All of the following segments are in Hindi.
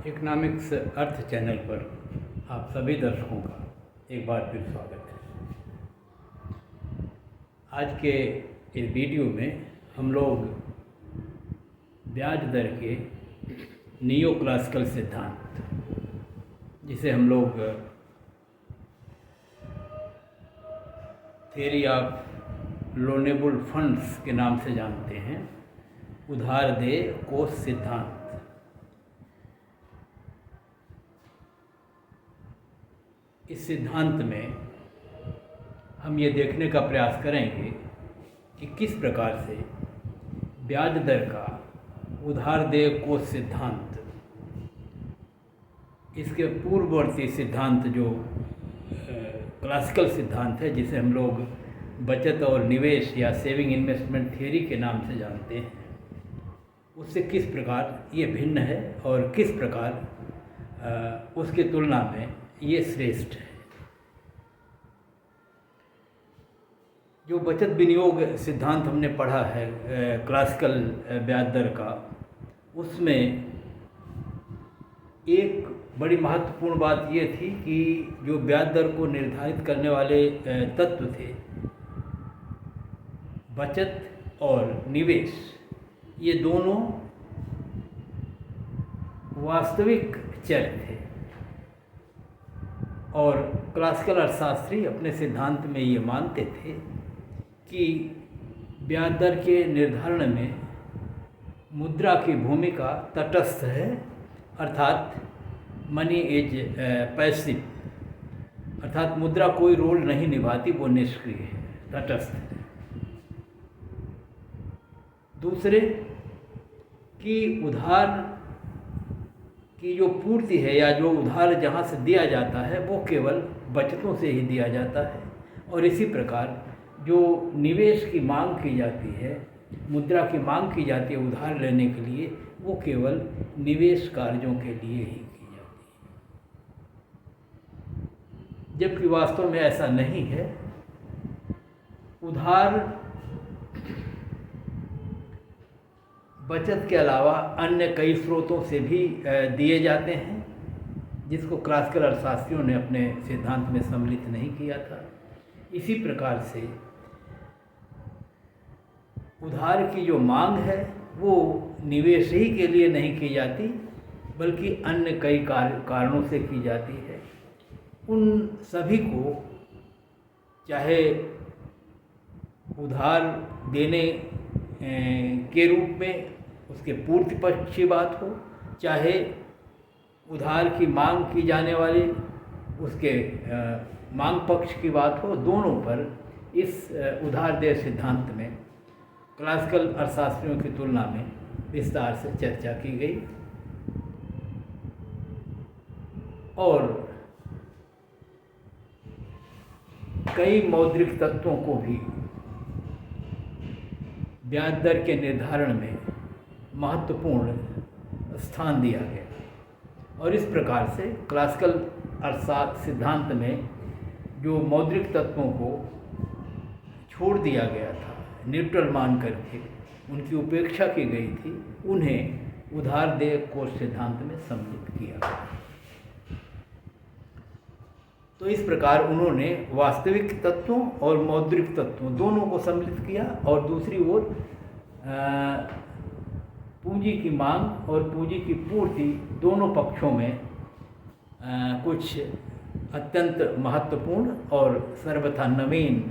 इकोनॉमिक्स अर्थ चैनल पर आप सभी दर्शकों का एक बार फिर स्वागत है। आज के इस वीडियो में हम लोग ब्याज दर के नियो क्लासिकल सिद्धांत, जिसे हम लोग थ्योरी ऑफ लोनेबल फंड्स के नाम से जानते हैं, उधार दे कोष सिद्धांत, इस सिद्धांत में हम ये देखने का प्रयास करेंगे कि किस प्रकार से ब्याज दर का उधार दे कोष सिद्धांत, इसके पूर्ववर्ती सिद्धांत जो क्लासिकल सिद्धांत है, जिसे हम लोग बचत और निवेश या सेविंग इन्वेस्टमेंट थ्योरी के नाम से जानते हैं, उससे किस प्रकार ये भिन्न है और किस प्रकार उसकी तुलना में ये श्रेष्ठ है। जो बचत विनियोग सिद्धांत हमने पढ़ा है क्लासिकल ब्याज दर का, उसमें एक बड़ी महत्वपूर्ण बात ये थी कि जो ब्याज दर को निर्धारित करने वाले तत्व थे, बचत और निवेश, ये दोनों वास्तविक चर थे और क्लासिकल अर्थशास्त्री अपने सिद्धांत में ये मानते थे कि ब्याज दर के निर्धारण में मुद्रा की भूमिका तटस्थ है, अर्थात मनी इज पैसिव, अर्थात मुद्रा कोई रोल नहीं निभाती, वो निष्क्रिय है, तटस्थ है। दूसरे कि उधार की जो पूर्ति है या जो उधार जहाँ से दिया जाता है वो केवल बचतों से ही दिया जाता है, और इसी प्रकार जो निवेश की मांग की जाती है, मुद्रा की मांग की जाती है उधार लेने के लिए, वो केवल निवेश कार्यों के लिए ही की जाती है, जबकि वास्तव में ऐसा नहीं है। उधार बचत के अलावा अन्य कई स्रोतों से भी दिए जाते हैं, जिसको क्लासिकल अर्थशास्त्रियों ने अपने सिद्धांत में सम्मिलित नहीं किया था। इसी प्रकार से उधार की जो मांग है वो निवेश ही के लिए नहीं की जाती, बल्कि अन्य कई कारणों से की जाती है। उन सभी को, चाहे उधार देने के रूप में उसके पूर्ति पक्ष की बात हो, चाहे उधार की मांग की जाने वाली उसके मांग पक्ष की बात हो, दोनों पर इस उधार दे सिद्धांत में क्लासिकल अर्थशास्त्रियों की तुलना में विस्तार से चर्चा की गई। और कई मौद्रिक तत्वों को भी ब्याज दर के निर्धारण में महत्वपूर्ण स्थान दिया गया, और इस प्रकार से क्लासिकल अर्थशास्त्र सिद्धांत में जो मौद्रिक तत्वों को छोड़ दिया गया था, न्यूट्रल मान करके उनकी उपेक्षा की गई थी, उन्हें उधार दे कोष सिद्धांत में सम्मिलित किया गया। तो इस प्रकार उन्होंने वास्तविक तत्वों और मौद्रिक तत्वों दोनों को सम्मिलित किया, और दूसरी ओर पूंजी की मांग और पूंजी की पूर्ति दोनों पक्षों में कुछ अत्यंत महत्वपूर्ण और सर्वथा नवीन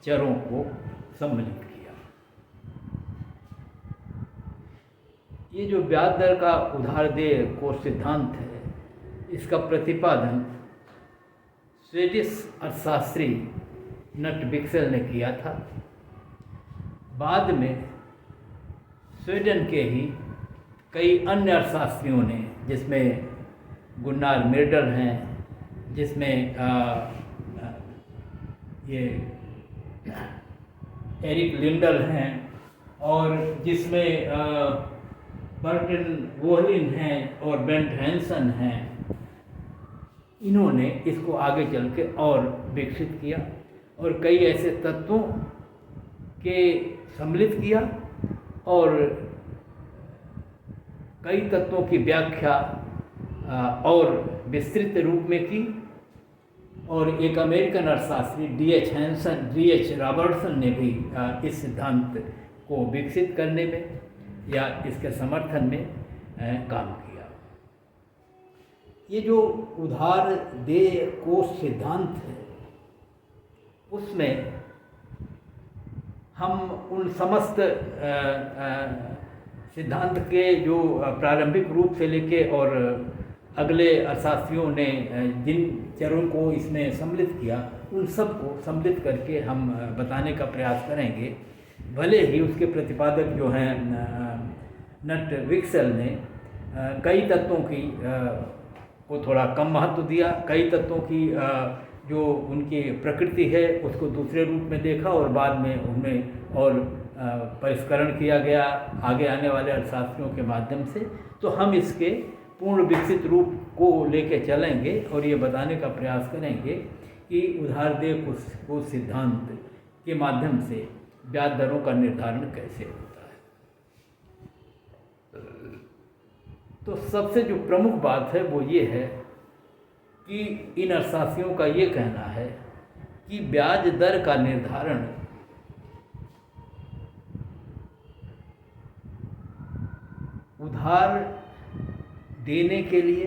चरों को सम्मिलित किया। ये जो ब्याज दर का उधार दे कोष सिद्धांत है, इसका प्रतिपादन स्वीडिश अर्थशास्त्री नट विक्सेल ने किया था। बाद में स्वीडन के ही कई अन्य अर्थशास्त्रियों ने, जिसमें गुन्नार मिर्डल हैं, जिसमें ये एरिक लिंडल हैं, और जिसमें बर्टन वोहलिन हैं और बेंट हैंसन हैं, इन्होंने इसको आगे चल के और विकसित किया और कई ऐसे तत्वों के सम्मिलित किया, और कई तत्वों की व्याख्या और विस्तृत रूप में की। और एक अमेरिकन अर्थशास्त्री D.H. रॉबर्टसन ने भी इस सिद्धांत को विकसित करने में या इसके समर्थन में काम किया। ये जो उधार देय कोष सिद्धांत है, उसमें हम उन समस्त सिद्धांत के जो प्रारंभिक रूप से लेके और अगले अर्थशास्त्रियों ने जिन चरों को इसमें सम्मिलित किया, उन सब को सम्मिलित करके हम बताने का प्रयास करेंगे। भले ही उसके प्रतिपादक जो हैं नट विक्सेल ने कई तत्वों की को थोड़ा कम महत्व दिया, कई तत्वों की जो उनकी प्रकृति है उसको दूसरे रूप में देखा और बाद में उनमें और परिष्करण किया गया आगे आने वाले अर्थशास्त्रियों के माध्यम से। तो हम इसके पूर्ण विकसित रूप को लेके चलेंगे और ये बताने का प्रयास करेंगे कि उधार देय कोष सिद्धांत के माध्यम से ब्याज दरों का निर्धारण कैसे होता है। तो सबसे जो प्रमुख बात है वो ये है कि इन अर्थशास्त्रियों का ये कहना है कि ब्याज दर का निर्धारण उधार देने के लिए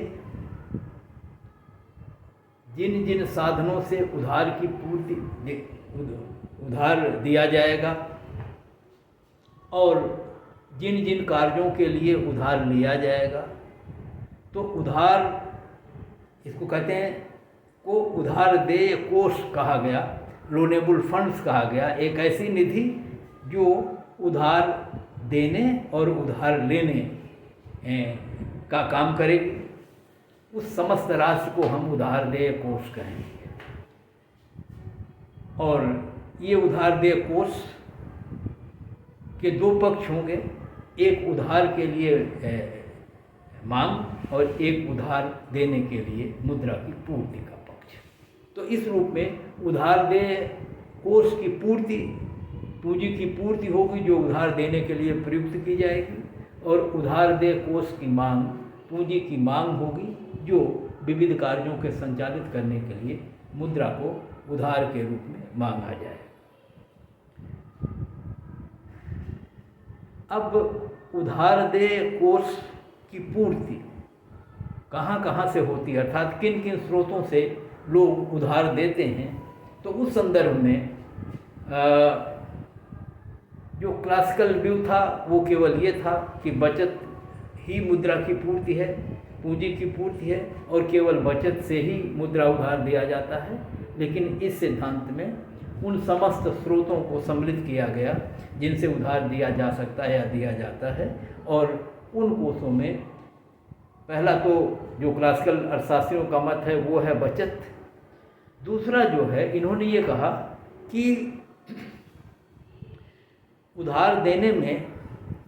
जिन जिन साधनों से उधार की पूर्ति उधार दिया जाएगा और जिन जिन कार्यों के लिए उधार लिया जाएगा, तो उधार इसको कहते हैं को उधार देय कोष कहा गया, लोनेबल फंड्स कहा गया। एक ऐसी निधि जो उधार देने और उधार लेने का काम करेगी, उस समस्त राशि को हम उधार देय कोष कहेंगे। और ये उधार देय कोष के दो पक्ष होंगे, एक उधार के लिए मांग और एक उधार देने के लिए मुद्रा की पूर्ति का पक्ष। तो इस रूप में उधार देय कोष की पूर्ति पूंजी की पूर्ति होगी जो उधार देने के लिए प्रयुक्त की जाएगी, और उधार देय कोष की मांग पूंजी की मांग होगी जो विविध कार्यों के संचालित करने के लिए मुद्रा को उधार के रूप में मांगा जाए। अब उधार देय कोष की पूर्ति कहाँ कहाँ से होती है, अर्थात किन किन स्रोतों से लोग उधार देते हैं। तो उस संदर्भ में जो क्लासिकल व्यू था वो केवल ये था कि बचत ही मुद्रा की पूर्ति है, पूंजी की पूर्ति है, और केवल बचत से ही मुद्रा उधार दिया जाता है। लेकिन इस सिद्धांत में उन समस्त स्रोतों को सम्मिलित किया गया जिनसे उधार दिया जा सकता है या दिया जाता है, और उन कोषों में पहला तो जो क्लासिकल अर्थशास्त्रियों का मत है वो है बचत। दूसरा जो है, इन्होंने ये कहा कि उधार देने में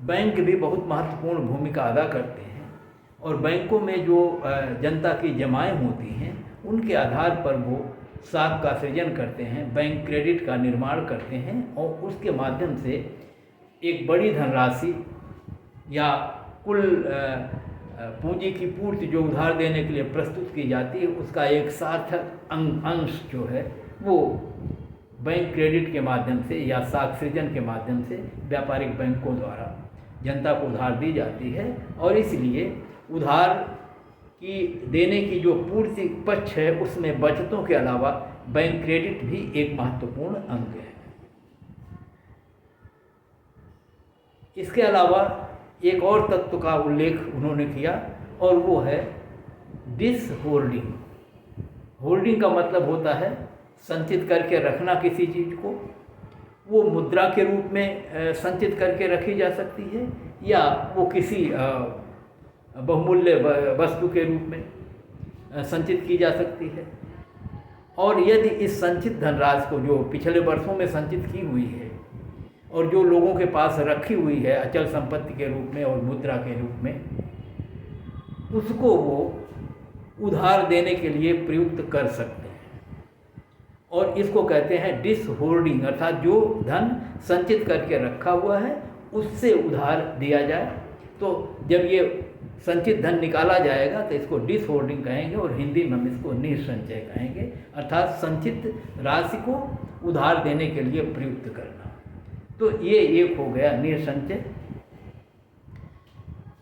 बैंक भी बहुत महत्वपूर्ण भूमिका अदा करते हैं, और बैंकों में जो जनता की जमाएं होती हैं उनके आधार पर वो साख का सृजन करते हैं, बैंक क्रेडिट का निर्माण करते हैं, और उसके माध्यम से एक बड़ी धनराशि या कुल पूंजी की पूर्ति जो उधार देने के लिए प्रस्तुत की जाती है उसका एक सार्थक अंश जो है वो बैंक क्रेडिट के माध्यम से या साख सृजन के माध्यम से व्यापारिक बैंकों द्वारा जनता को उधार दी जाती है। और इसलिए उधार की देने की जो पूर्ति पक्ष है उसमें बचतों के अलावा बैंक क्रेडिट भी एक महत्वपूर्ण अंग है। इसके अलावा एक और तत्व का उल्लेख उन्होंने किया और वो है डिस होल्डिंग। होल्डिंग का मतलब होता है संचित करके रखना किसी चीज़ को। वो मुद्रा के रूप में संचित करके रखी जा सकती है या वो किसी बहुमूल्य वस्तु के रूप में संचित की जा सकती है। और यदि इस संचित धनराशि को जो पिछले वर्षों में संचित की हुई है और जो लोगों के पास रखी हुई है अचल संपत्ति के रूप में और मुद्रा के रूप में, उसको वो उधार देने के लिए प्रयुक्त कर सकते हैं। और इसको कहते हैं डिस होल्डिंग, अर्थात जो धन संचित करके रखा हुआ है उससे उधार दिया जाए। तो जब ये संचित धन निकाला जाएगा तो इसको डिसहोल्डिंग कहेंगे और हिंदी में हम इसको निसंचय कहेंगे, अर्थात संचित राशि को उधार देने के लिए प्रयुक्त करना। तो ये एक हो गया निसंचय।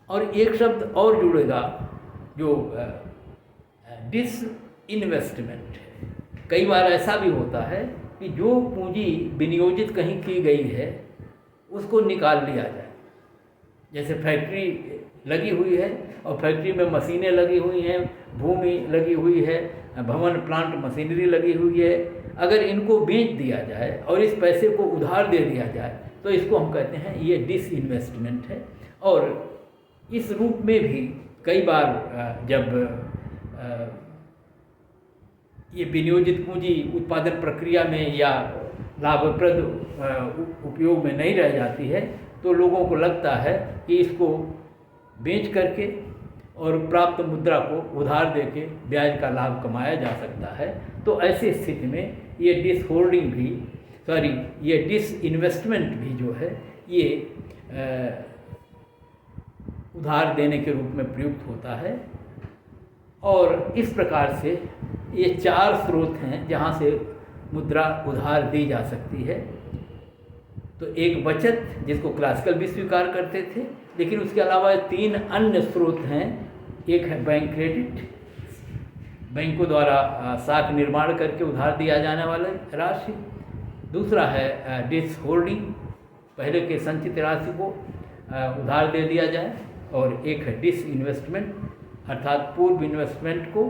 और एक शब्द और जुड़ेगा जो डिसइन्वेस्टमेंट है। कई बार ऐसा भी होता है कि जो पूंजी विनियोजित कहीं की गई है उसको निकाल लिया जाए। जैसे फैक्ट्री लगी हुई है और फैक्ट्री में मशीनें लगी हुई हैं, भूमि लगी हुई है, भवन प्लांट मशीनरी लगी हुई है, अगर इनको बेच दिया जाए और इस पैसे को उधार दे दिया जाए तो इसको हम कहते हैं ये डिसइन्वेस्टमेंट है। और इस रूप में भी कई बार जब ये विनियोजित पूंजी उत्पादन प्रक्रिया में या लाभप्रद उपयोग में नहीं रह जाती है तो लोगों को लगता है कि इसको बेच करके और प्राप्त मुद्रा को उधार देके ब्याज का लाभ कमाया जा सकता है। तो ऐसी स्थिति में ये ये डिसइन्वेस्टमेंट भी जो है ये उधार देने के रूप में प्रयुक्त होता है। और इस प्रकार से ये 4 स्रोत हैं जहाँ से मुद्रा उधार दी जा सकती है। तो एक बचत जिसको क्लासिकल भी स्वीकार करते थे, लेकिन उसके अलावा 3 अन्य स्रोत हैं। एक है बैंक क्रेडिट, बैंकों द्वारा साख निर्माण करके उधार दिया जाने वाला राशि। दूसरा है डिसहोल्डिंग, पहले के संचित राशि को उधार दे दिया जाए। और एक है डिसइन्वेस्टमेंट, अर्थात पूर्व इन्वेस्टमेंट को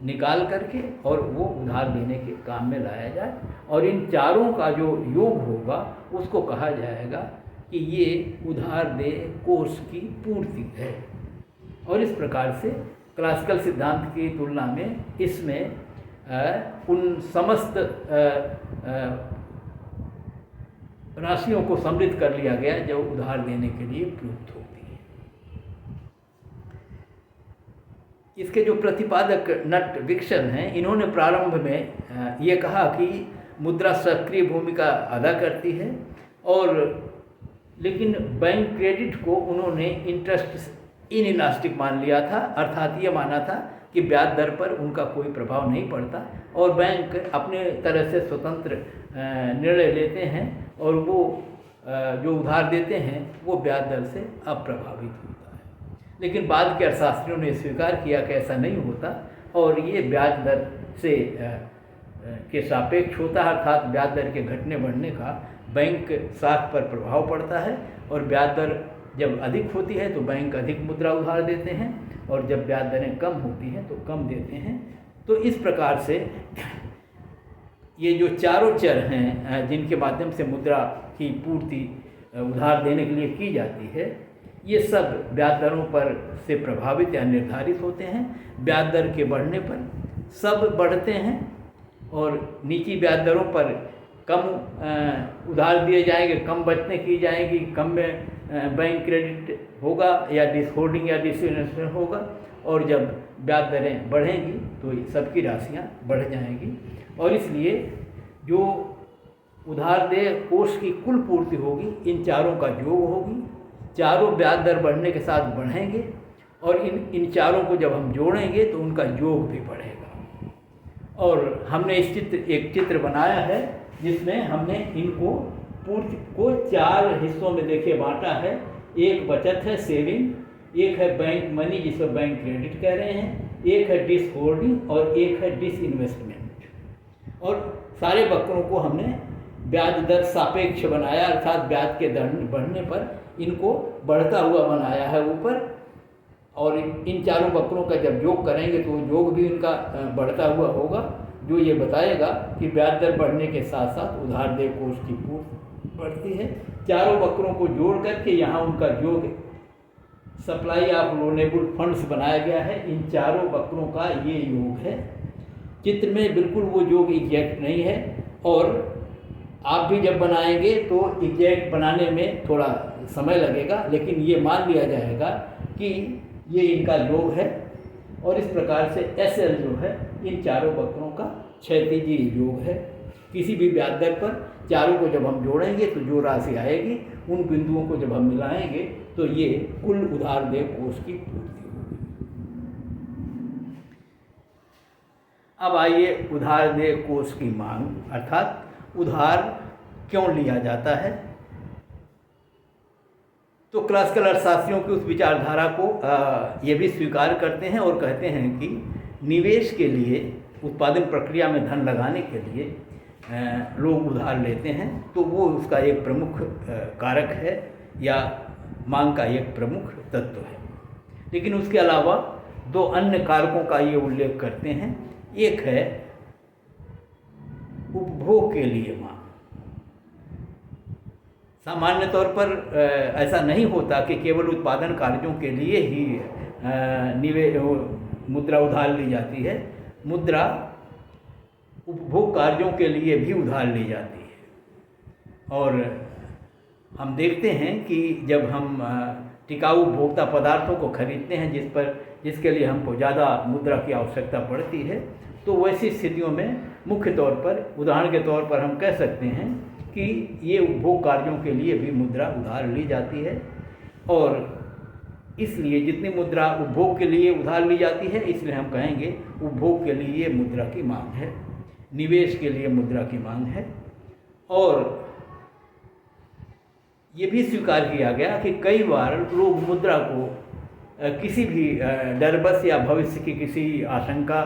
निकाल करके और वो उधार देने के काम में लाया जाए। और इन चारों का जो योग होगा उसको कहा जाएगा कि ये उधार दे कोष की पूर्ति है। और इस प्रकार से क्लासिकल सिद्धांत की तुलना में इसमें उन समस्त राशियों को सम्मिलित कर लिया गया जो उधार देने के लिए प्रयुक्त होती है। इसके जो प्रतिपादक नट विक्सन हैं, इन्होंने प्रारंभ में ये कहा कि मुद्रा सक्रिय भूमिका अदा करती है, और लेकिन बैंक क्रेडिट को उन्होंने इंटरेस्ट इनइलास्टिक मान लिया था, अर्थात ये माना था कि ब्याज दर पर उनका कोई प्रभाव नहीं पड़ता और बैंक अपने तरह से स्वतंत्र निर्णय लेते हैं और वो जो उधार देते हैं वो ब्याज दर से अप्रभावित होता है। लेकिन बाद के अर्थशास्त्रियों ने स्वीकार किया कि ऐसा नहीं होता और ये ब्याज दर से के सापेक्ष होता है, अर्थात ब्याज दर के घटने बढ़ने का बैंक साख पर प्रभाव पड़ता है और ब्याज दर जब अधिक होती है तो बैंक अधिक मुद्रा उधार देते हैं और जब ब्याज दरें कम होती हैं तो कम देते हैं। तो इस प्रकार से ये जो चारों चर हैं जिनके माध्यम से मुद्रा की पूर्ति उधार देने के लिए की जाती है, ये सब ब्याज दरों पर से प्रभावित या निर्धारित होते हैं। ब्याज दर के बढ़ने पर सब बढ़ते हैं और निजी ब्याज दरों पर कम उधार दिए जाएंगे, कम बचने की जाएंगी, कम में बैंक क्रेडिट होगा या डिसहोल्डिंग या डिसइन्वेस्टमेंट होगा, और जब ब्याज दरें बढ़ेंगी तो सबकी राशियां बढ़ जाएंगी। और इसलिए जो उधार दे कोष की कुल पूर्ति होगी इन चारों का योग होगी। चारों ब्याज दर बढ़ने के साथ बढ़ेंगे और इन चारों को जब हम जोड़ेंगे तो उनका योग भी बढ़ेगा। और हमने एक चित्र बनाया है जिसमें हमने इनको पूर्ति को 4 हिस्सों में देखिए बांटा है। एक बचत है, सेविंग, एक है बैंक मनी जिसको बैंक क्रेडिट कह रहे हैं, एक है डिसहोल्डिंग और एक है डिसइन्वेस्टमेंट। और सारे वक्रों को हमने ब्याज दर सापेक्ष बनाया, अर्थात ब्याज के दर बढ़ने पर इनको बढ़ता हुआ बनाया है ऊपर, और इन चारों वक्रों का जब योग करेंगे तो योग भी इनका बढ़ता हुआ होगा, जो ये बताएगा कि ब्याज दर बढ़ने के साथ साथ उधार देय कोष की पूर्ति बढ़ती है। चारों वक्रों को जोड़ करके यहाँ उनका योग सप्लाई ऑफ लोनेबल फंड्स बनाया गया है। इन चारों वक्रों का ये योग है। चित्र में बिल्कुल वो योग एग्जैक्ट नहीं है और आप भी जब बनाएंगे तो एग्जैक्ट बनाने में थोड़ा समय लगेगा, लेकिन ये मान लिया जाएगा कि ये इनका योग है। और इस प्रकार से SL जो है इन चारों वक्रों का क्षैतिजीय योग है। किसी भी ब्याज दर पर चारों को जब हम जोड़ेंगे तो जो राशि आएगी उन बिंदुओं को जब हम मिलाएंगे तो ये कुल उधार देय कोष की पूर्ति होगी। अब आइए उधार देय कोष की मांग, अर्थात उधार क्यों लिया जाता है। तो क्लासिकल अर्थशास्त्रियों की उस विचारधारा को ये भी स्वीकार करते हैं और कहते हैं कि निवेश के लिए, उत्पादन प्रक्रिया में धन लगाने के लिए लोग उधार लेते हैं, तो वो उसका एक प्रमुख कारक है या मांग का एक प्रमुख तत्व है। लेकिन उसके अलावा दो अन्य कारकों का ये उल्लेख करते हैं। एक है उपभोग के लिए मांग। सामान्य तौर पर ऐसा नहीं होता कि केवल उत्पादन कार्यों के लिए ही मुद्रा उधार ली जाती है। मुद्रा उपभोग कार्यों के लिए भी उधार ली जाती है। और हम देखते हैं कि जब हम टिकाऊ उपभोक्ता पदार्थों को खरीदते हैं जिसके लिए हमको ज़्यादा मुद्रा की आवश्यकता पड़ती है, तो वैसी स्थितियों में मुख्य तौर पर, उदाहरण के तौर पर हम कह सकते हैं कि ये उपभोग कार्यों के लिए भी मुद्रा उधार ली जाती है। और इसलिए जितनी मुद्रा उपभोग के लिए उधार ली जाती है, इसलिए हम कहेंगे उपभोग के लिए मुद्रा की मांग है, निवेश के लिए मुद्रा की मांग है। और ये भी स्वीकार किया गया कि कई बार लोग मुद्रा को किसी भी डरबस या भविष्य की किसी आशंका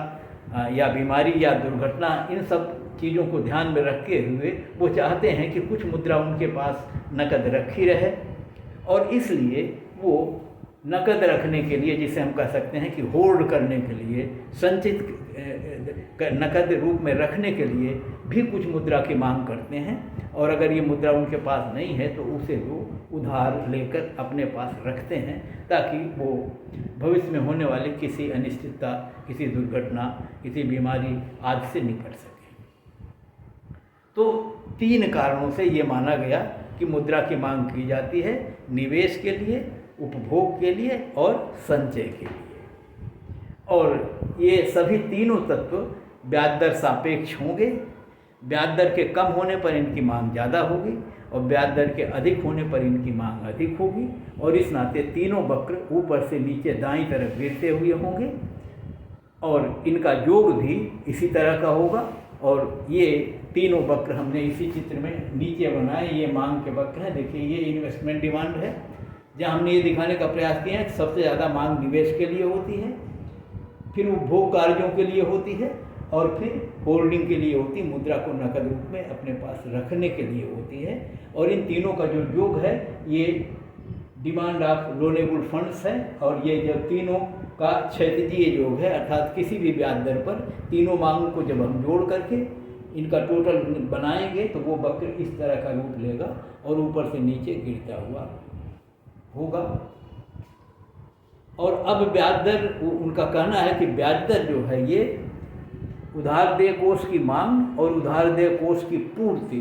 या बीमारी या दुर्घटना, इन सब चीज़ों को ध्यान में रखते हुए वो चाहते हैं कि कुछ मुद्रा उनके पास नकद रखी रहे, और इसलिए वो नकद रखने के लिए, जिसे हम कह सकते हैं कि होल्ड करने के लिए, संचित नकद रूप में रखने के लिए भी कुछ मुद्रा की मांग करते हैं। और अगर ये मुद्रा उनके पास नहीं है तो उसे वो उधार लेकर अपने पास रखते हैं, ताकि वो भविष्य में होने वाली किसी अनिश्चितता, किसी दुर्घटना, किसी बीमारी आदि से निपट सके। तो 3 कारणों से ये माना गया कि मुद्रा की मांग की जाती है: निवेश के लिए, उपभोग के लिए और संचय के लिए। और ये सभी तीनों तत्व ब्याज दर सापेक्ष होंगे। ब्याज दर के कम होने पर इनकी मांग ज़्यादा होगी और ब्याज दर के अधिक होने पर इनकी मांग अधिक होगी। और इस नाते तीनों वक्र ऊपर से नीचे दाईं तरफ गिरते हुए होंगे और इनका योग भी इसी तरह का होगा। और ये तीनों वक्र हमने इसी चित्र में नीचे बनाए, ये मांग के वक्र हैं। देखिए, ये इन्वेस्टमेंट डिमांड है, जहाँ हमने ये दिखाने का प्रयास किया है कि सबसे ज़्यादा मांग निवेश के लिए होती है, फिर उपभोग कार्यों के लिए होती है और फिर होल्डिंग के लिए होती, मुद्रा को नकद रूप में अपने पास रखने के लिए होती है। और इन तीनों का जो योग है ये डिमांड ऑफ लोनेबल फंड्स है। और ये जो तीनों का क्षैतिजीय योग है, अर्थात किसी भी ब्याज दर पर तीनों मांगों को जब हम जोड़ करके इनका टोटल बनाएंगे तो वो वक्र इस तरह का रूप लेगा और ऊपर से नीचे गिरता हुआ होगा। और अब ब्याज दर, उनका कहना है कि ब्याज दर जो है ये उधार देय कोष की मांग और उधार देय कोष की पूर्ति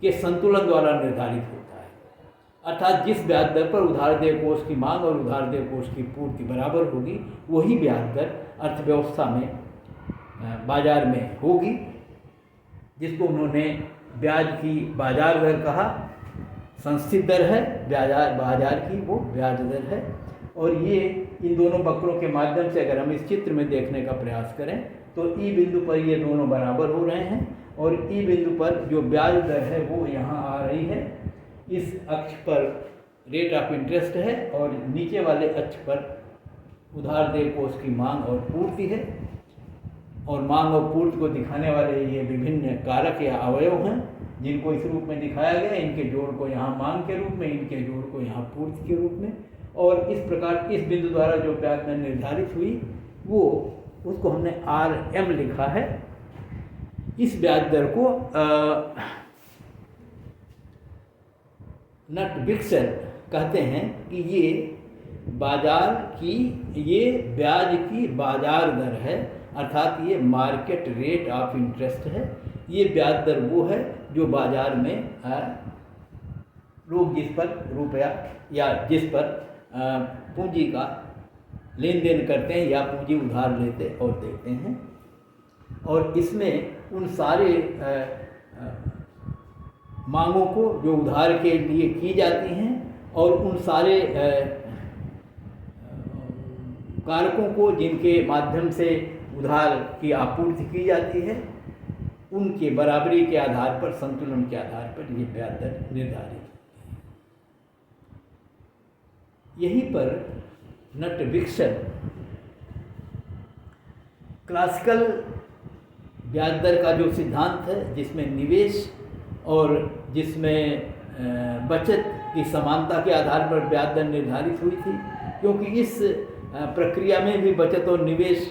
के संतुलन द्वारा निर्धारित होता है। अर्थात जिस ब्याज दर पर उधार देय कोष की मांग और उधार देय कोष की पूर्ति बराबर होगी, वही ब्याज दर अर्थव्यवस्था में, बाजार में होगी, जिसको उन्होंने ब्याज की बाजार दर कहा। संस्थित दर है बाजार की, वो ब्याज दर है। और ये इन दोनों वक्रों के माध्यम से अगर हम इस चित्र में देखने का प्रयास करें तो ई बिंदु पर ये दोनों बराबर हो रहे हैं और ई बिंदु पर जो ब्याज दर है वो यहाँ आ रही है। इस अक्ष पर रेट ऑफ इंटरेस्ट है और नीचे वाले अक्ष पर उधार देय कोष की मांग और पूर्ति है। और मांग और पूर्ति को दिखाने वाले ये विभिन्न कारक या अवयव हैं, जिनको इस रूप में दिखाया गया। इनके जोड़ को यहाँ मांग के रूप में, इनके जोड़ को यहाँ पूर्ति के रूप में। और इस प्रकार इस बिंदु द्वारा जो ब्याज दर निर्धारित हुई वो, उसको हमने RM लिखा है। इस ब्याज दर को नट विक्सल कहते हैं कि ये बाजार की, ये ब्याज की बाजार दर है, अर्थात ये मार्केट रेट ऑफ इंटरेस्ट है। ये ब्याज दर वो है जो बाजार में लोग जिस पर रुपया या जिस पर पूंजी का लेन देन करते हैं या पूंजी उधार लेते और देते हैं। और इसमें उन सारे मांगों को जो उधार के लिए की जाती हैं और उन सारे कारकों को जिनके माध्यम से उधार की आपूर्ति की जाती है, उनके बराबरी के आधार पर, संतुलन के आधार पर ये ब्याज दर निर्धारित होती है। यहीं पर नट विक्सन क्लासिकल ब्याज दर का जो सिद्धांत है, जिसमें निवेश और जिसमें बचत की समानता के आधार पर ब्याज दर निर्धारित हुई थी, क्योंकि इस प्रक्रिया में भी बचत और निवेश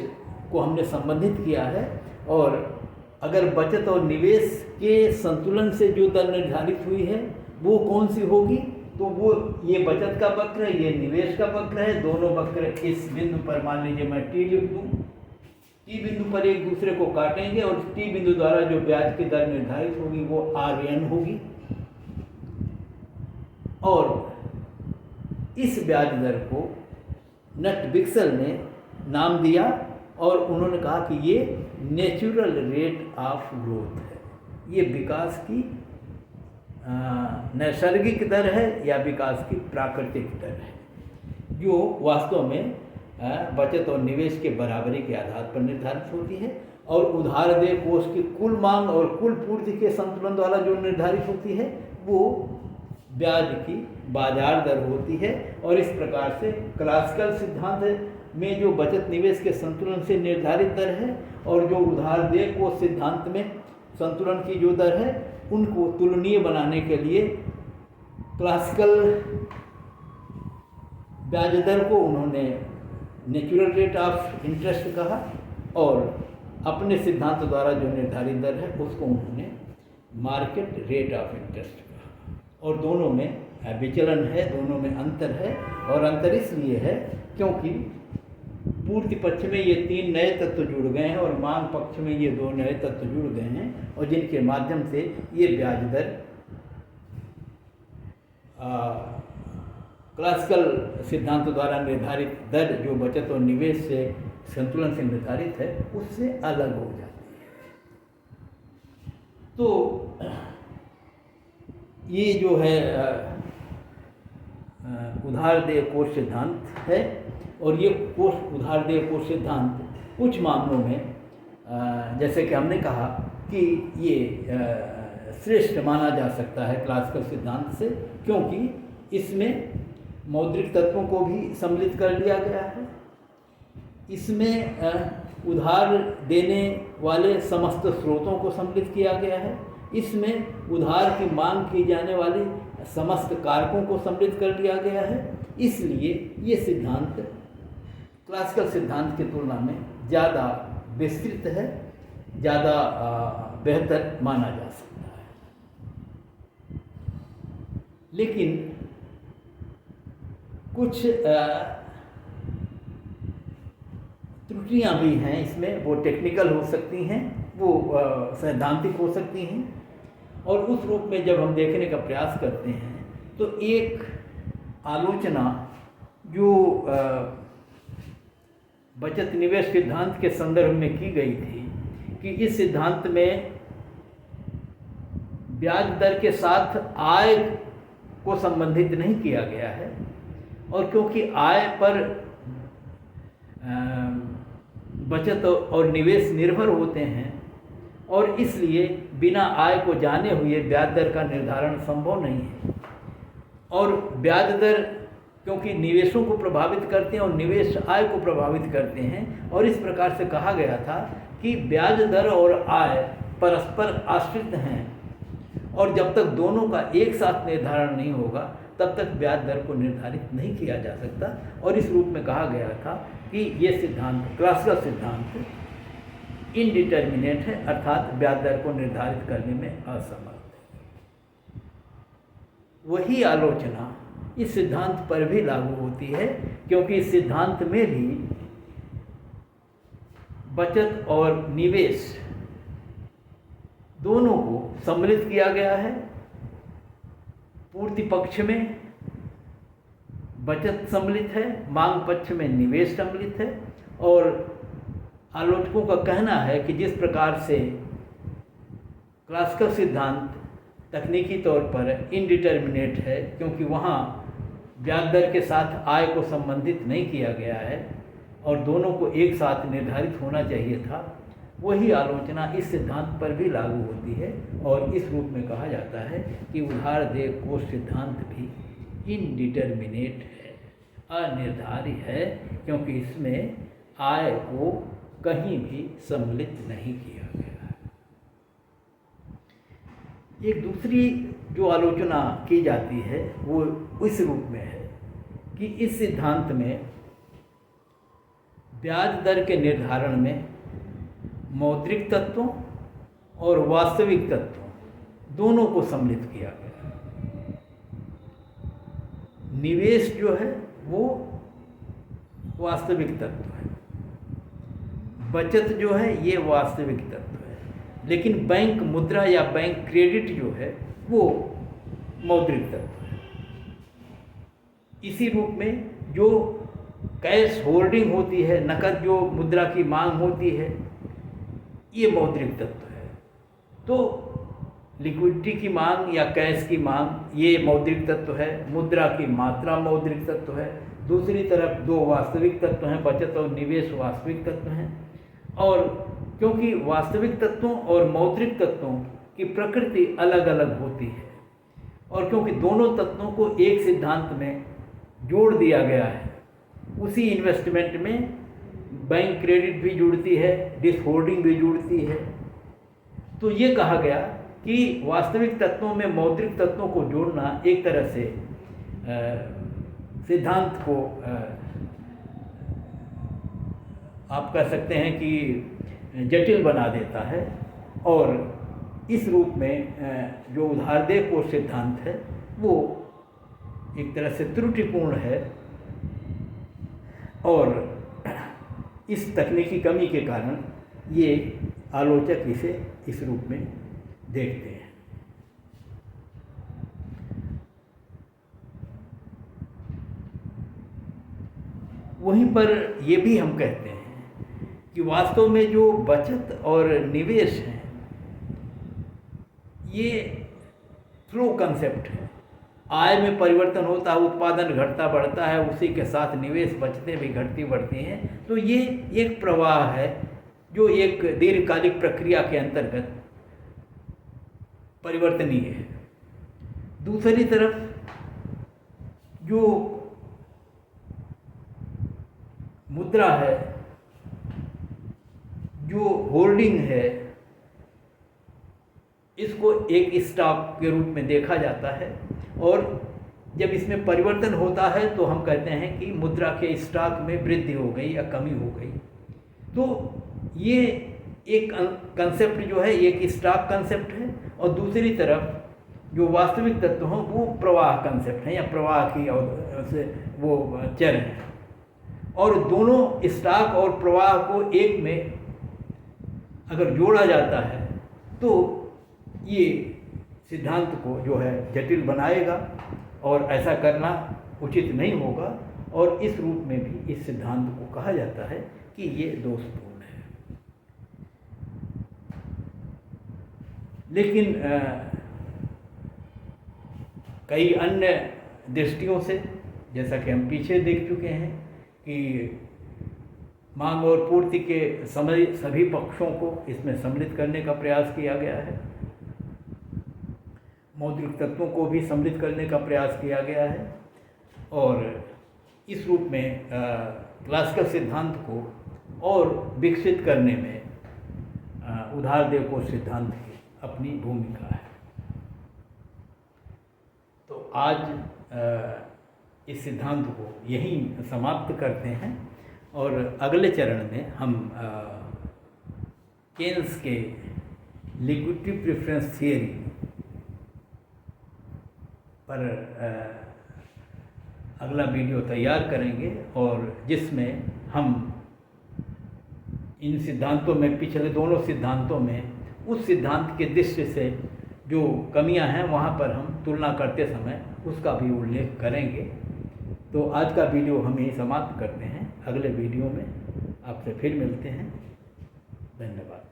को हमने संबंधित किया है। और अगर बचत और निवेश के संतुलन से जो दर निर्धारित हुई है वो कौन सी होगी, तो वो ये बचत का वक्र है, ये निवेश का वक्र है। दोनों वक्र इस बिंदु पर, मान लीजिए मैं टी लिख दूँ, टी बिंदु पर एक दूसरे को काटेंगे और टी बिंदु द्वारा जो ब्याज की दर निर्धारित होगी वो RN होगी। और इस ब्याज दर को नट विक्सन ने नाम दिया और उन्होंने कहा कि ये नेचुरल रेट ऑफ ग्रोथ है, ये विकास की नैसर्गिक दर है या विकास की प्राकृतिक दर है, जो वास्तव में बचत और निवेश के बराबरी के आधार पर निर्धारित होती है। और उधार देय कोष की कुल मांग और कुल पूर्ति के संतुलन द्वारा जो निर्धारित होती है वो ब्याज की बाजार दर होती है। और इस प्रकार से क्लासिकल सिद्धांत में जो बचत निवेश के संतुलन से निर्धारित दर है और जो उधार देय कोष सिद्धांत में संतुलन की जो दर है, उनको तुलनीय बनाने के लिए क्लासिकल ब्याज दर को उन्होंने नेचुरल रेट ऑफ इंटरेस्ट कहा और अपने सिद्धांत द्वारा जो निर्धारित दर है उसको उन्होंने मार्केट रेट ऑफ इंटरेस्ट कहा। और दोनों में विचलन है, दोनों में अंतर है। और अंतर इसलिए है क्योंकि पूर्ति पक्ष में ये 3 नए तत्व जुड़ गए हैं और मांग पक्ष में ये 2 नए तत्व जुड़ गए हैं, और जिनके माध्यम से ये ब्याज दर क्लासिकल सिद्धांत द्वारा निर्धारित दर जो बचत और निवेश से संतुलन से निर्धारित है उससे अलग हो जाती है। तो ये जो है उधार देय कोष सिद्धांत है। और ये उधार देय कोष सिद्धांत कुछ मामलों में जैसे कि हमने कहा कि ये श्रेष्ठ माना जा सकता है क्लासिकल सिद्धांत से, क्योंकि इसमें मौद्रिक तत्वों को भी सम्मिलित कर लिया गया है। इसमें उधार देने वाले समस्त स्रोतों को सम्मिलित किया गया है। इसमें उधार की मांग की जाने वाली समस्त कारकों को सम्मिलित कर लिया गया है। इसलिए ये सिद्धांत क्लासिकल सिद्धांत की तुलना में ज़्यादा विस्तृत है, ज़्यादा बेहतर माना जा सकता है। लेकिन कुछ त्रुटियां भी हैं इसमें, वो टेक्निकल हो सकती हैं, वो सैद्धांतिक हो सकती हैं। और उस रूप में जब हम देखने का प्रयास करते हैं तो एक आलोचना जो बचत निवेश सिद्धांत के संदर्भ में की गई थी कि इस सिद्धांत में ब्याज दर के साथ आय को संबंधित नहीं किया गया है, और क्योंकि आय पर बचत और निवेश निर्भर होते हैं और इसलिए बिना आय को जाने हुए ब्याज दर का निर्धारण संभव नहीं है। और ब्याज दर क्योंकि निवेशों को प्रभावित करते हैं और निवेश आय को प्रभावित करते हैं, और इस प्रकार से कहा गया था कि ब्याज दर और आय परस्पर आश्रित हैं और जब तक दोनों का एक साथ निर्धारण नहीं होगा तब तक ब्याज दर को निर्धारित नहीं किया जा सकता। और इस रूप में कहा गया था कि ये सिद्धांत, क्लासिकल सिद्धांत इनडिटर्मिनेट है, अर्थात ब्याज दर को निर्धारित करने में असमर्थ है। वही आलोचना इस सिद्धांत पर भी लागू होती है, क्योंकि इस सिद्धांत में भी बचत और निवेश दोनों को सम्मिलित किया गया है। पूर्ति पक्ष में बचत सम्मिलित है, मांग पक्ष में निवेश सम्मिलित है। और आलोचकों का कहना है कि जिस प्रकार से क्लासिकल सिद्धांत तकनीकी तौर पर इनडिटर्मिनेट है, क्योंकि वहाँ ब्याज दर के साथ आय को संबंधित नहीं किया गया है और दोनों को एक साथ निर्धारित होना चाहिए था, वही आलोचना इस सिद्धांत पर भी लागू होती है और इस रूप में कहा जाता है कि उधार देय कोष सिद्धांत भी इनडिटर्मिनेट है, अनिर्धारित है, क्योंकि इसमें आय को कहीं भी सम्मिलित नहीं किया गया है। एक दूसरी जो आलोचना की जाती है वो इस रूप में है कि इस सिद्धांत में ब्याज दर के निर्धारण में मौद्रिक तत्वों और वास्तविक तत्वों दोनों को सम्मिलित किया गया है। निवेश जो है वो वास्तविक तत्व है, बचत जो है ये वास्तविक तत्व है, लेकिन बैंक मुद्रा या बैंक क्रेडिट जो है वो मौद्रिक तत्व है। इसी रूप में जो कैश होल्डिंग होती है, नकद जो मुद्रा की मांग होती है, ये मौद्रिक तत्व है। तो लिक्विडिटी की मांग या कैश की मांग ये मौद्रिक तत्व है, मुद्रा की मात्रा मौद्रिक तत्व है। दूसरी तरफ दो वास्तविक तत्व हैं, बचत और निवेश वास्तविक तत्व हैं। और क्योंकि वास्तविक तत्वों और मौद्रिक तत्वों की प्रकृति अलग अलग होती है और क्योंकि दोनों तत्वों को एक सिद्धांत में जोड़ दिया गया है, उसी इन्वेस्टमेंट में बैंक क्रेडिट भी जुड़ती है, डिसहोल्डिंग भी जुड़ती है, तो ये कहा गया कि वास्तविक तत्वों में मौद्रिक तत्वों को जोड़ना एक तरह से सिद्धांत को आप कह सकते हैं कि जटिल बना देता है और इस रूप में जो उधार देय कोष सिद्धांत है वो एक तरह से त्रुटिपूर्ण है और इस तकनीकी कमी के कारण ये आलोचक इसे इस रूप में देखते हैं। वहीं पर ये भी हम कहते हैं कि वास्तव में जो बचत और निवेश है ये फ्लो कंसेप्ट है। आय में परिवर्तन होता है, उत्पादन घटता बढ़ता है, उसी के साथ निवेश बचतें भी घटती बढ़ती हैं। तो ये एक प्रवाह है जो एक दीर्घकालिक प्रक्रिया के अंतर्गत परिवर्तनीय है। दूसरी तरफ जो मुद्रा है, जो होल्डिंग है, इसको एक स्टॉक के रूप में देखा जाता है और जब इसमें परिवर्तन होता है तो हम कहते हैं कि मुद्रा के स्टॉक में वृद्धि हो गई या कमी हो गई। तो ये एक कंसेप्ट जो है एक स्टॉक कंसेप्ट है और दूसरी तरफ जो वास्तविक तत्व हों वो प्रवाह कंसेप्ट है या प्रवाह की से वो चर है। और दोनों स्टॉक और प्रवाह को एक में अगर जोड़ा जाता है तो ये सिद्धांत को जो है जटिल बनाएगा और ऐसा करना उचित नहीं होगा और इस रूप में भी इस सिद्धांत को कहा जाता है कि ये दोषपूर्ण है। लेकिन कई अन्य दृष्टियों से, जैसा कि हम पीछे देख चुके हैं कि मांग और पूर्ति के समय सभी पक्षों को इसमें सम्मिलित करने का प्रयास किया गया है, मौद्रिक तत्वों को भी सम्मिलित करने का प्रयास किया गया है और इस रूप में क्लासिकल सिद्धांत को और विकसित करने में उधार देय कोष सिद्धांत की अपनी भूमिका है। तो आज इस सिद्धांत को यहीं समाप्त करते हैं और अगले चरण में हम केन्स के लिक्विडिटी प्रेफरेंस थियरी पर अगला वीडियो तैयार करेंगे और जिसमें हम इन सिद्धांतों में, पिछले दोनों सिद्धांतों में उस सिद्धांत के दृष्टि से जो कमियां हैं वहां पर हम तुलना करते समय उसका भी उल्लेख करेंगे। तो आज का वीडियो हम यही समाप्त करते हैं। अगले वीडियो में आपसे फिर मिलते हैं। धन्यवाद।